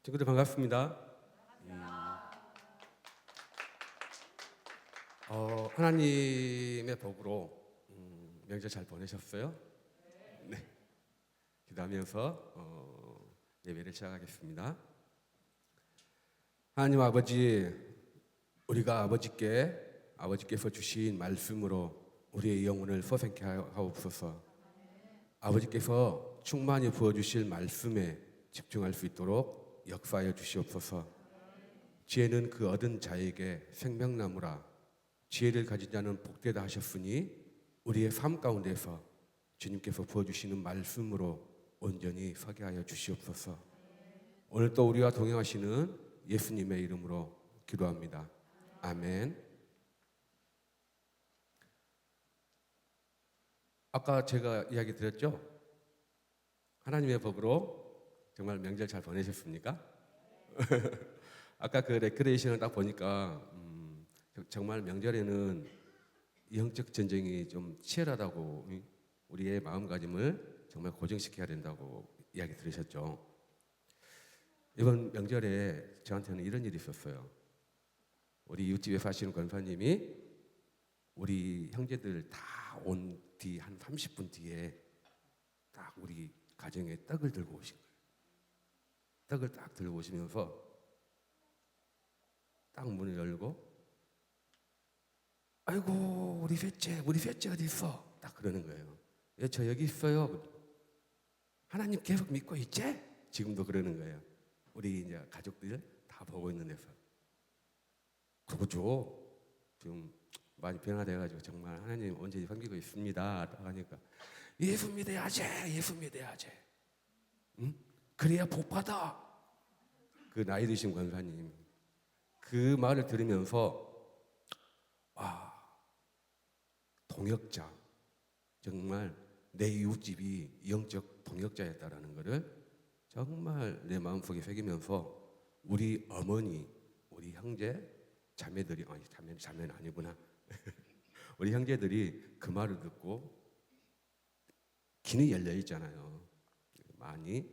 친구들 반갑습니다. 하나님의 복으로 명절 잘 보내셨어요? 네. 기도하면서 예배를 시작하겠습니다. 하나님 아버지, 우리가 아버지께서 주신 말씀으로 우리의 영혼을 소생케 하옵소서. 아버지께서 충만히 부어주실 말씀에 집중할 수 있도록 역사하여 주시옵소서. 지혜는 그 얻은 자에게 생명나무라. 지혜를 가진 자는 복되다 하셨으니 우리의 삶 가운데서 주님께서 부어주시는 말씀으로 온전히 서게 하여 주시옵소서. 오늘 또 우리와 동행하시는 예수님의 이름으로 기도합니다. 아멘. 아까 제가 이야기 드렸죠? 하나님의 복으로 정말 명절 잘 보내셨습니까? 아까 그 레크레이션을 딱 보니까 정말 명절에는 영적 전쟁이 좀 치열하다고, 우리의 마음가짐을 정말 고정시켜야 된다고 이야기 들으셨죠? 이번 명절에 저한테는 이런 일이 있었어요. 우리 이웃집에 사시는 권사님이 우리 형제들 다 온 뒤 한 30분 뒤에 딱 우리 가정에 떡을 들고 오신 거예요. 떡을 딱 들고 오시면서 딱 문을 열고, 아이고 우리 셋째 어디 있어? 딱 그러는 거예요. 예, 저 여기 있어요. 하나님 계속 믿고 있지? 지금도 그러는 거예요. 우리 이제 가족들 다 보고 있는 데서. 그러죠. 지금 많이 변화돼가지고 정말 하나님 온전히 섬기고 있습니다. 딱 하니까 예수 믿어야지. 응? 그래야 복 받아. 그 나이 드신 권사님 그 말을 들으면서 동역자, 정말 내 이웃집이 영적 동역자였다라는 것을 정말 내 마음속에 새기면서 우리 어머니, 우리 형제, 자매들이, 아니 자매는 아니구나. 우리 형제들이 그 말을 듣고 귀는 열려 있잖아요. 많이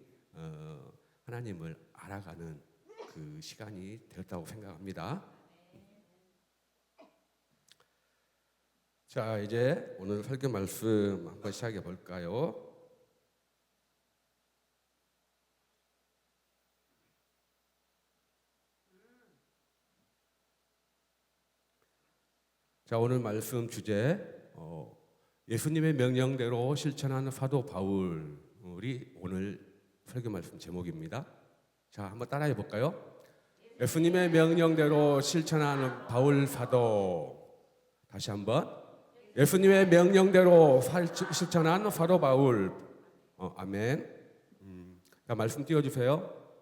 하나님을 알아가는 그 시간이 되었다고 생각합니다. 자, 이제 오늘 설교 말씀 한번 시작해 볼까요? 자, 오늘 말씀 주제 예수님의 명령대로 실천하는 사도 바울이 오늘 설교 말씀 제목입니다. 자, 한번 따라해 볼까요? 예수님의 명령대로 실천하는 바울 사도. 다시 한번. 예수님의 명령대로 실천한 사도 바울. 아멘. 자, 말씀 띄워주세요.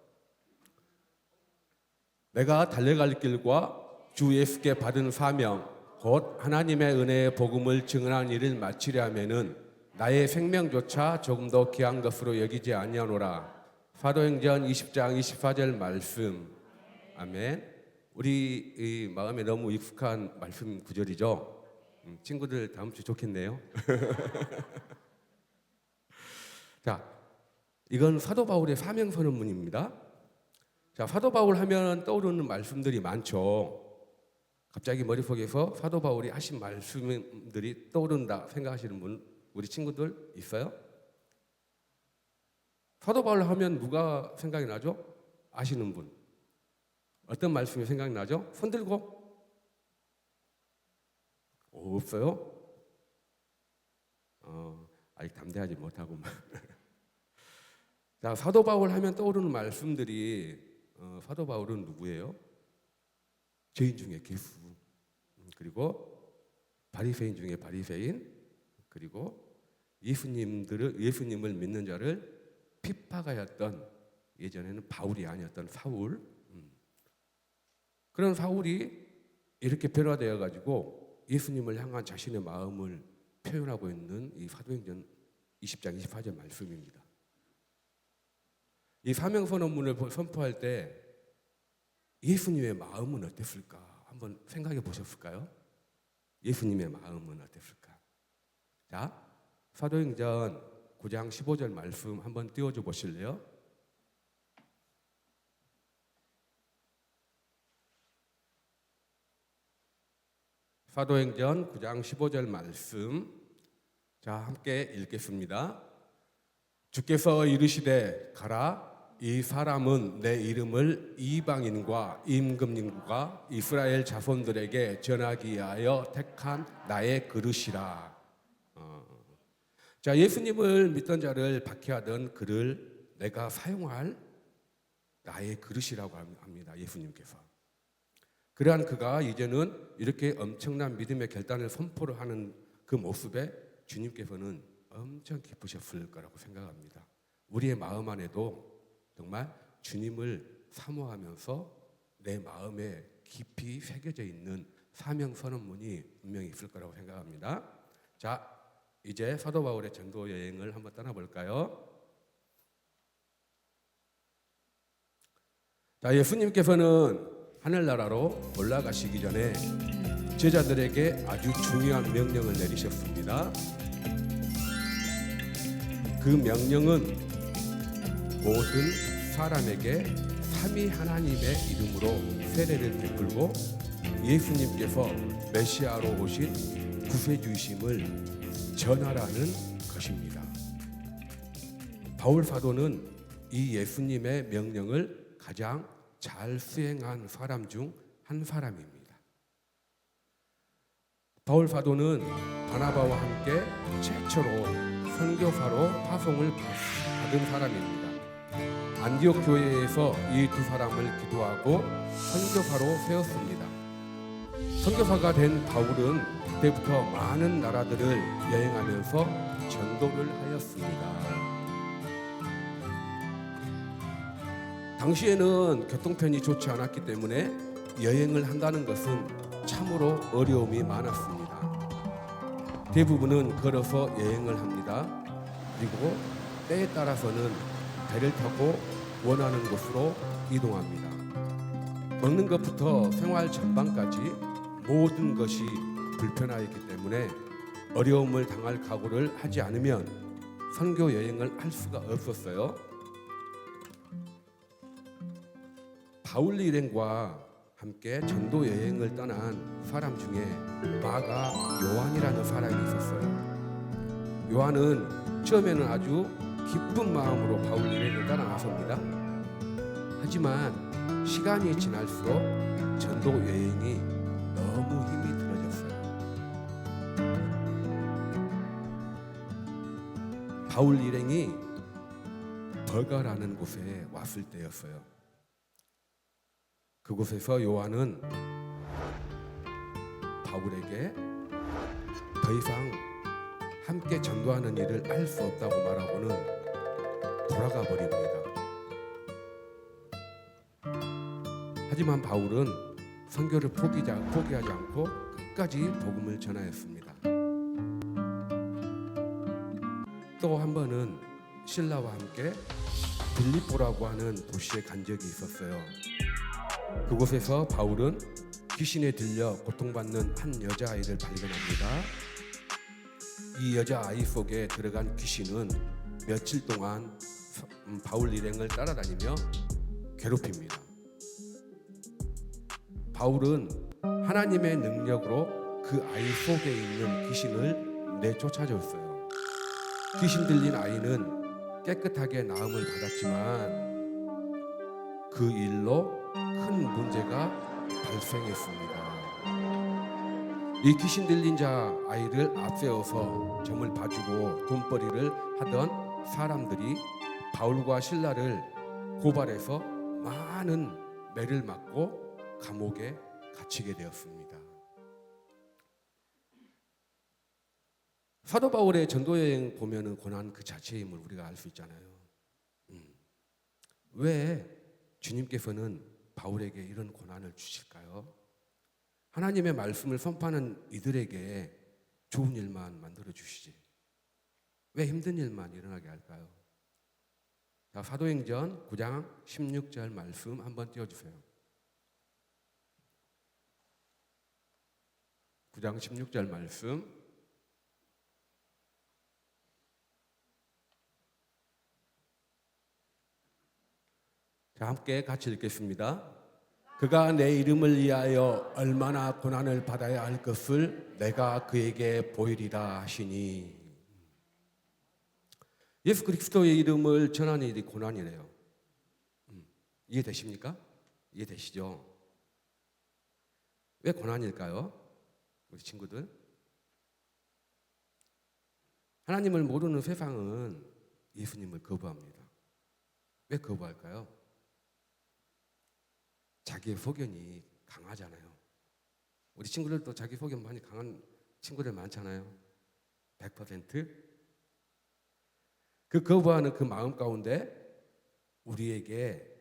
내가 달려갈 길과 주 예수께 받은 사명, 곧 하나님의 은혜의 복음을 증언한 일을 마치려 하면은 나의 생명조차 조금 더 귀한 것으로 여기지 아니하노라. 사도행전 20장 24절 말씀. 아멘. 우리 마음에 너무 익숙한 말씀 구절이죠. 친구들 다음 주 좋겠네요. 자, 이건 사도 바울의 사명 선언문입니다. 자, 사도 바울 하면 떠오르는 말씀들이 많죠. 갑자기 머릿속에서 사도 바울이 하신 말씀들이 떠오른다 생각하시는 분, 우리 친구들 있어요? 사도 바울 하면 누가 생각이 나죠? 아시는 분. 어떤 말씀이 생각이 나죠? 손 들고. 없어요? 아직 담대하지 못하고. 자, 사도 바울 하면 떠오르는 말씀들이, 사도 바울은 누구예요? 죄인 중에 괴수, 그리고 바리새인 중에 바리새인, 그리고 예수님을 믿는 자를 핍박하였던, 예전에는 바울이 아니었던 사울. 그런 사울이 이렇게 변화되어 가지고 예수님을 향한 자신의 마음을 표현하고 있는 이 사도행전 20장 24절 말씀입니다. 이 사명 선언문을 선포할 때 예수님의 마음은 어땠을까? 한번 생각해 보셨을까요? 예수님의 마음은 어땠을까? 자, 사도행전 9장 15절 말씀 한번 띄워줘 보실래요? 사도행전 9장 15절 말씀. 자, 함께 읽겠습니다. 주께서 이르시되 가라, 이 사람은 내 이름을 이방인과 임금님과 이스라엘 자손들에게 전하기 위하여 택한 나의 그릇이라. 자, 예수님을 믿던 자를 박해하던 그를 내가 사용할 나의 그릇이라고 합니다. 예수님께서. 그러한 그가 이제는 이렇게 엄청난 믿음의 결단을 선포를 하는 그 모습에 주님께서는 엄청 기쁘셨을 거라고 생각합니다. 우리의 마음 안에도 정말 주님을 사모하면서 내 마음에 깊이 새겨져 있는 사명 선언문이 분명히 있을 거라고 생각합니다. 자, 이제 사도 바울의 전도 여행을 한번 떠나볼까요? 자, 예수님께서는 하늘나라로 올라가시기 전에 제자들에게 아주 중요한 명령을 내리셨습니다. 그 명령은 모든 사람에게 삼위 하나님의 이름으로 세례를 베풀고 예수님께서 메시아로 오신 구세주이심을 전하라는 것입니다. 바울 사도는 이 예수님의 명령을 가장 잘 수행한 사람 중 한 사람입니다. 바울 사도는 바나바와 함께 최초로 선교사로 파송을 받은 사람입니다. 안디옥 교회에서 이 두 사람을 기도하고 선교사로 세웠습니다. 선교사가 된 바울은 그때부터 많은 나라들을 여행하면서 전도를 하였습니다. 당시에는 교통편이 좋지 않았기 때문에 여행을 한다는 것은 참으로 어려움이 많았습니다. 대부분은 걸어서 여행을 합니다. 그리고 때에 따라서는 배를 타고 원하는 곳으로 이동합니다. 먹는 것부터 생활 전반까지 모든 것이 불편하였기 때문에 어려움을 당할 각오를 하지 않으면 선교 여행을 할 수가 없었어요. 바울 일행과 함께 전도 여행을 떠난 사람 중에 마가 요한이라는 사람이 있었어요. 요한은 처음에는 아주 기쁜 마음으로 바울 일행을 따라 나섭니다. 하지만 시간이 지날수록 전도 여행이 너무 힘이 들어졌어요. 바울 일행이 버가라는 곳에 왔을 때였어요. 그곳에서 요한은 바울에게 더 이상 함께 전도하는 일을 할 수 없다고 말하고는 돌아가 버립니다. 하지만 바울은 선교를 포기하지 않고 끝까지 복음을 전하였습니다. 또 한 번은 실라와 함께 빌립보라고 하는 도시에 간 적이 있었어요. 그곳에서 바울은 귀신에 들려 고통받는 한 여자아이를 발견합니다. 이 여자아이 속에 들어간 귀신은 며칠 동안 바울 일행을 따라다니며 괴롭힙니다. 바울은 하나님의 능력으로 그 아이 속에 있는 귀신을 내쫓아줬어요. 귀신 들린 아이는 깨끗하게 나음을 받았지만 그 일로 큰 문제가 발생했습니다. 이 귀신 들린 자 아이를 앞세워서 점을 봐주고 돈벌이를 하던 사람들이 바울과 실라를 고발해서 많은 매를 맞고 감옥에 갇히게 되었습니다. 사도 바울의 전도여행 보면은 고난 그 자체임을 우리가 알 수 있잖아요. 왜 주님께서는 바울에게 이런 고난을 주실까요? 하나님의 말씀을 선포하는 이들에게 좋은 일만 만들어 주시지 왜 힘든 일만 일어나게 할까요? 자, 사도행전 9장 16절 말씀 한번 띄워주세요. 9장 16절 말씀. 자, 함께 같이 읽겠습니다. 그가 내 이름을 위하여 얼마나 고난을 받아야 할 것을 내가 그에게 보이리라 하시니. 예수 그리스도의 이름을 전하는 일이 고난이래요. 이해되십니까? 이해되시죠? 왜 고난일까요? 우리 친구들, 하나님을 모르는 세상은 예수님을 거부합니다. 왜 거부할까요? 자기의 소견이 강하잖아요. 우리 친구들도 자기 소견 많이 강한 친구들 많잖아요. 100%. 그 거부하는 그 마음 가운데 우리에게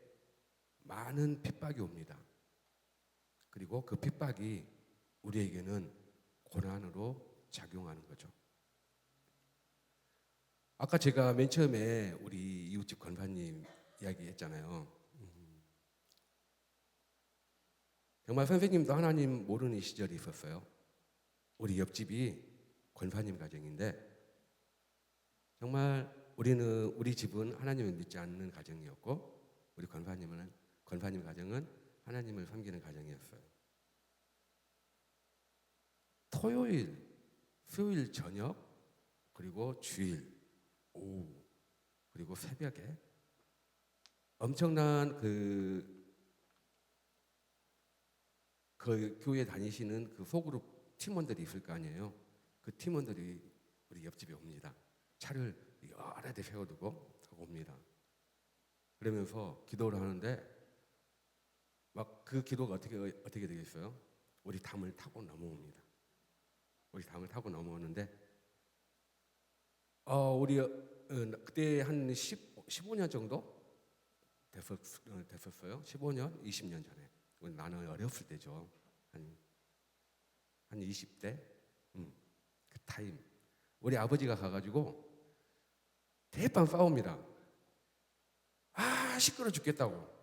많은 핍박이 옵니다. 그리고 그 핍박이 우리에게는 고난으로 작용하는 거죠. 아까 제가 맨 처음에 우리 이웃집 권사님 이야기했잖아요. 정말 선생님도 하나님 모르는 시절이 있었어요. 우리 옆집이 권사님 가정인데 정말 우리 집은 하나님을 믿지 않는 가정이었고 우리 권사님 가정은 하나님을 섬기는 가정이었어요. 토요일, 수요일 저녁, 그리고 주일 오후, 그리고 새벽에 엄청난 그 교회 다니시는 그 소그룹 팀원들이 있을 거 아니에요. 그 팀원들이 우리 옆집에 옵니다. 차를 여러 대 세워두고 옵니다. 그러면서 기도를 하는데 막 그 기도가 어떻게 되겠어요? 우리 담을 타고 넘어옵니다. 우리 담을 타고 넘어오는데 우리 그때 한 15년 정도 됐었어요. 15년, 20년 전에. 나는 어렸을 때죠. 한 20대 그 타임. 우리 아버지가 가가지고 대판 싸웁니다. 시끄러 죽겠다고.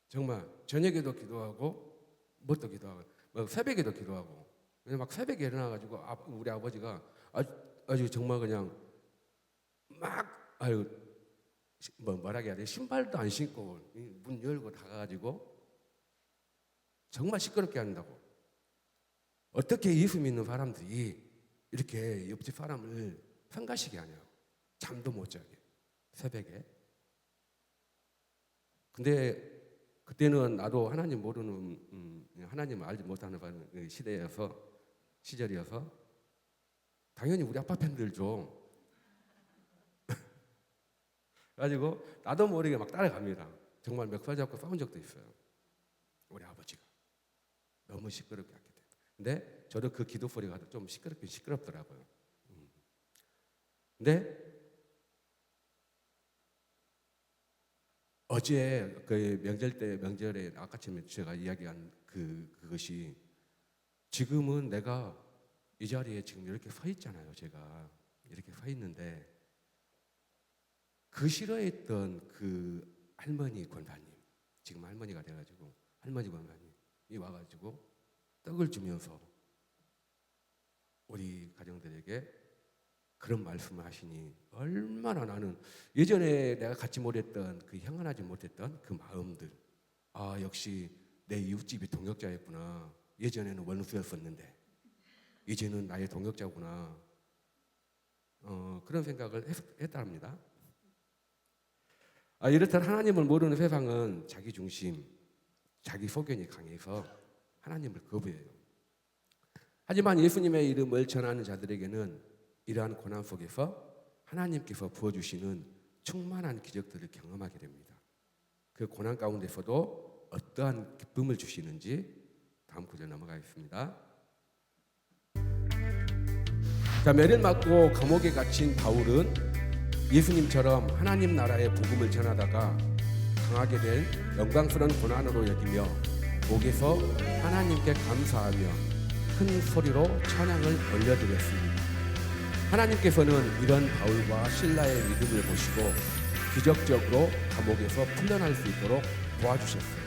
정말 저녁에도 기도하고 뭣도 기도하고 막 새벽에도 기도하고. 막 새벽에 일어나가지고 우리 아버지가 아주 정말 그냥 막 뭐라고 해야 돼? 신발도 안 신고 문 열고 나가가지고 정말 시끄럽게 한다고. 어떻게 예수 믿는 사람들이 이렇게 옆집 사람을 성가시게 하냐고. 잠도 못 자게 새벽에. 근데 그때는 나도 하나님 모르는 하나님을 알지 못하는 시절이어서 당연히 우리 아빠 편 들죠. 그래가지고 나도 모르게 막 따라갑니다. 정말 멱살 잡고 싸운 적도 있어요. 우리 아버지가 너무 시끄럽게 하게 돼요. 근데 저도 그 기도 소리가 좀 시끄럽더라고요. 근데 어제 그 명절에 아까쯤에 제가 이야기한 그것이 지금은 내가 이 자리에 지금 이렇게 서 있잖아요. 제가 이렇게 서 있는데 그 싫어했던 그 할머니 권사님, 지금 할머니가 돼가지고 할머니 권사님이 와가지고 떡을 주면서 우리 가정들에게 그런 말씀을 하시니 얼마나 나는 예전에 내가 갖지 못했던 그 향언하지 못했던 그 마음들, 역시 내 이웃집이 동역자였구나. 예전에는 원수였었는데 이제는 나의 동역자구나. 그런 생각을 했답니다. 이렇듯 하나님을 모르는 세상은 자기 중심, 자기 소견이 강해서 하나님을 거부해요. 하지만 예수님의 이름을 전하는 자들에게는 이러한 고난 속에서 하나님께서 부어주시는 충만한 기적들을 경험하게 됩니다. 그 고난 가운데서도 어떠한 기쁨을 주시는지 다음 구절 넘어가겠습니다. 자, 매를 맞고 감옥에 갇힌 바울은 예수님처럼 하나님 나라의 복음을 전하다가 당하게 될 영광스러운 고난으로 여기며 목에서 하나님께 감사하며 큰 소리로 찬양을 올려드렸습니다. 하나님께서는 이런 바울과 실라의 믿음을 보시고 기적적으로 감옥에서 풀려날 수 있도록 도와주셨어요.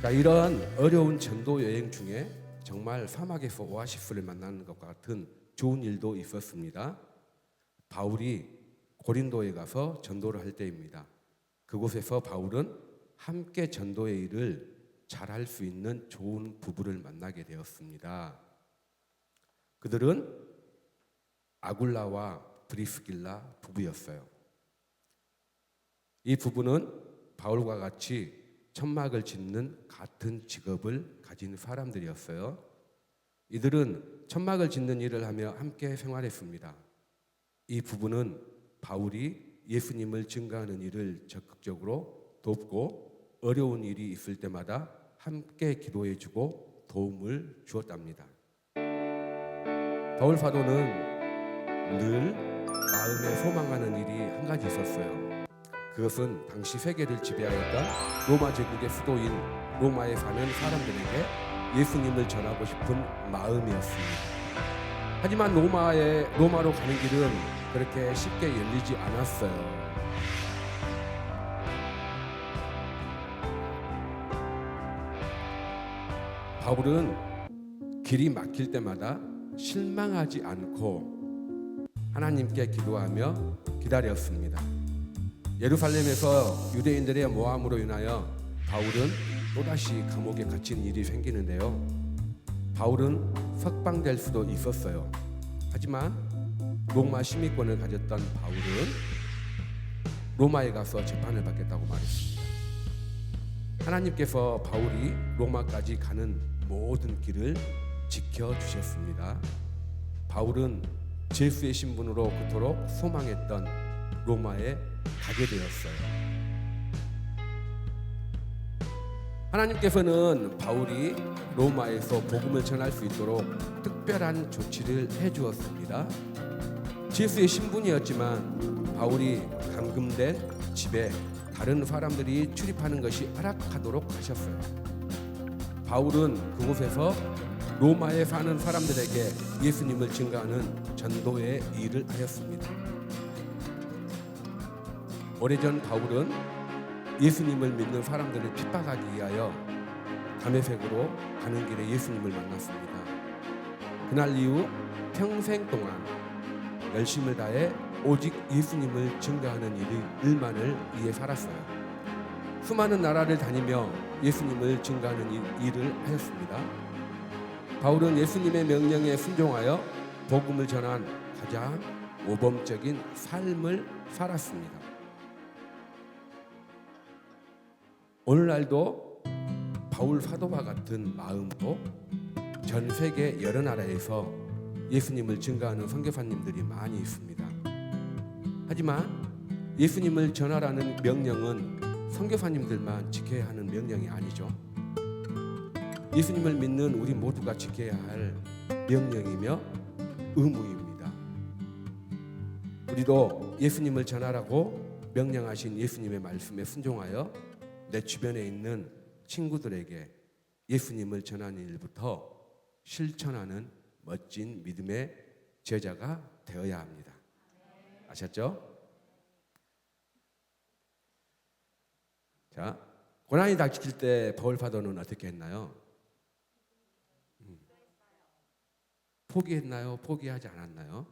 자, 이러한 어려운 전도 여행 중에 정말 사막에서 오아시스를 만나는 것과 같은 좋은 일도 있었습니다. 바울이 고린도에 가서 전도를 할 때입니다. 그곳에서 바울은 함께 전도의 일을 잘할 수 있는 좋은 부부를 만나게 되었습니다. 그들은 아굴라와 브리스길라 부부였어요. 이 부부는 바울과 같이 천막을 짓는 같은 직업을 가진 사람들이었어요. 이들은 천막을 짓는 일을 하며 함께 생활했습니다. 이 부부는 바울이 예수님을 증거하는 일을 적극적으로 돕고 어려운 일이 있을 때마다 함께 기도해주고 도움을 주었답니다. 바울 사도는 늘 마음에 소망하는 일이 한 가지 있었어요. 그것은 당시 세계를 지배하였던 로마 제국의 수도인 로마에 사는 사람들에게 예수님을 전하고 싶은 마음이었습니다. 하지만 로마로 가는 길은 그렇게 쉽게 열리지 않았어요. 바울은 길이 막힐 때마다 실망하지 않고 하나님께 기도하며 기다렸습니다. 예루살렘에서 유대인들의 모함으로 인하여 바울은 또다시 감옥에 갇힌 일이 생기는데요. 바울은 석방될 수도 있었어요. 하지만 로마 시민권을 가졌던 바울은 로마에 가서 재판을 받겠다고 말했습니다. 하나님께서 바울이 로마까지 가는 모든 길을 지켜주셨습니다. 바울은 제수의 신분으로 그토록 소망했던 로마에 가게 되었어요. 하나님께서는 바울이 로마에서 복음을 전할 수 있도록 특별한 조치를 해주었습니다. 제수의 신분이었지만 바울이 감금된 집에 다른 사람들이 출입하는 것이 허락하도록 하셨어요. 바울은 그곳에서 로마에 사는 사람들에게 예수님을 증거하는 전도의 일을 하였습니다. 오래전 바울은 예수님을 믿는 사람들을 핍박하기 위하여 다메섹으로 가는 길에 예수님을 만났습니다. 그날 이후 평생 동안 열심을 다해 오직 예수님을 증거하는 일만을 위해 살았어요. 수많은 나라를 다니며 예수님을 증거하는 일을 하였습니다. 바울은 예수님의 명령에 순종하여 복음을 전한 가장 모범적인 삶을 살았습니다. 오늘날도 바울 사도와 같은 마음으로 전 세계 여러 나라에서 예수님을 증거하는 선교사님들이 많이 있습니다. 하지만 예수님을 전하라는 명령은 선교사님들만 지켜야 하는 명령이 아니죠. 예수님을 믿는 우리 모두가 지켜야 할 명령이며 의무입니다. 우리도 예수님을 전하라고 명령하신 예수님의 말씀에 순종하여 내 주변에 있는 친구들에게 예수님을 전하는 일부터 실천하는 멋진 믿음의 제자가 되어야 합니다. 아셨죠? 자, 고난이 닥칠 때 바울 사도는 어떻게 했나요? 포기했나요? 포기하지 않았나요?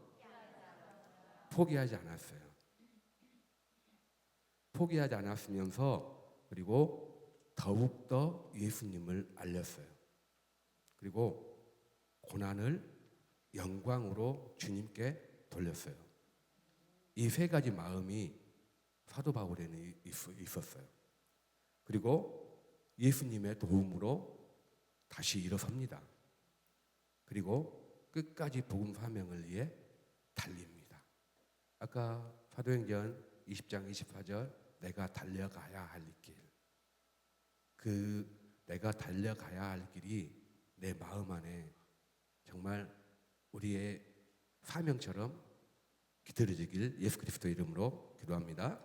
포기하지 않았어요. 포기하지 않았으면서 그리고 더욱더 예수님을 알렸어요. 그리고 고난을 영광으로 주님께 돌렸어요. 이 세 가지 마음이 사도 바울에는 있었어요. 그리고 예수님의 도움으로 다시 일어섭니다. 그리고 끝까지 복음 사명을 위해 달립니다. 아까 사도행전 20장 24절 내가 달려가야 할 길. 그 내가 달려가야 할 길이 내 마음 안에 정말 우리의 사명처럼 기다려지길 예수 그리스도 이름으로 기도합니다.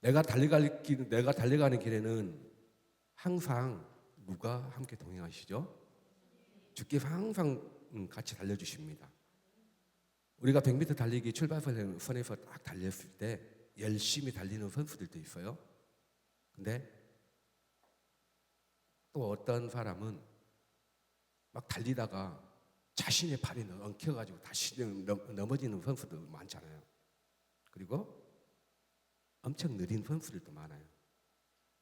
내가 달려가는 길에는 항상 누가 함께 동행하시죠? 주께서 항상 같이 달려주십니다. 우리가 100m 달리기 출발선에서 딱 달렸을 때 열심히 달리는 선수들도 있어요. 근데 또 어떤 사람은 막 달리다가 자신의 발이 엉켜가지고 다시 넘어지는 선수도 많잖아요. 그리고 엄청 느린 선수들도 많아요.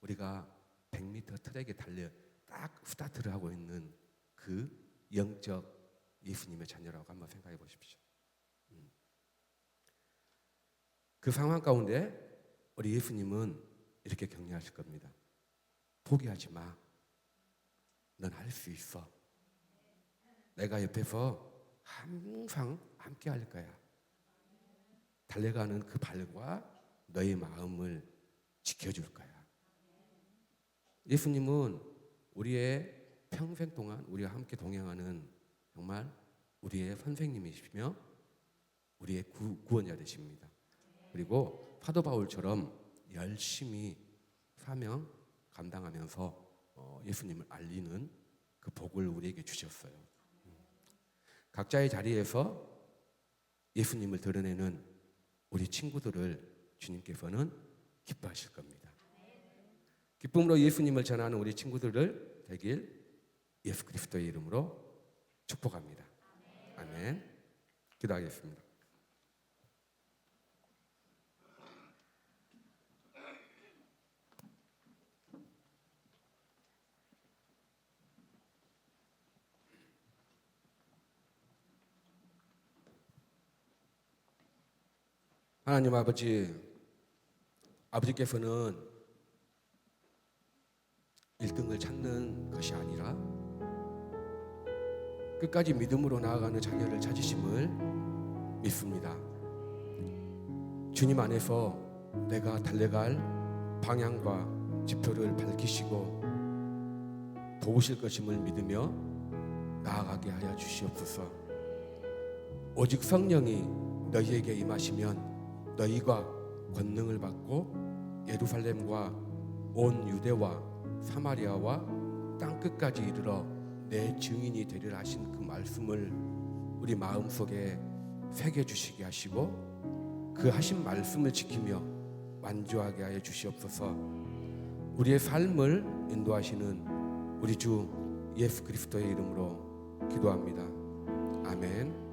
우리가 100m 트랙에 달려 딱 스타트를 하고 있는 그 영적 예수님의 자녀라고 한번 생각해 보십시오. 그 상황 가운데 우리 예수님은 이렇게 격려하실 겁니다. 포기하지 마. 넌 할 수 있어. 내가 옆에서 항상 함께 할 거야. 달려가는 그 발과 너의 마음을 지켜줄 거야. 예수님은 우리의 평생 동안 우리와 함께 동행하는 정말 우리의 선생님이시며 우리의 구원자 되십니다. 그리고 사도 바울처럼 열심히 사명 감당하면서 예수님을 알리는 그 복을 우리에게 주셨어요. 각자의 자리에서 예수님을 드러내는 우리 친구들을 주님께서는 기뻐하실 겁니다. 기쁨으로 예수님을 전하는 우리 친구들을 되길 예수 그리스도의 이름으로 축복합니다. 아멘. 기도하겠습니다. 하나님 아버지께서는 1등을 찾는 것이 아니라 끝까지 믿음으로 나아가는 자녀를 찾으심을 믿습니다. 주님 안에서 내가 달려갈 방향과 지표를 밝히시고 도우실 것임을 믿으며 나아가게 하여 주시옵소서. 오직 성령이 너희에게 임하시면 너희가 권능을 받고 예루살렘과 온 유대와 사마리아와 땅 끝까지 이르러 내 증인이 되리라 하신 그 말씀을 우리 마음속에 새겨 주시게 하시고 그 하신 말씀을 지키며 만족하게 하여 주시옵소서. 우리의 삶을 인도하시는 우리 주 예수 그리스도의 이름으로 기도합니다. 아멘.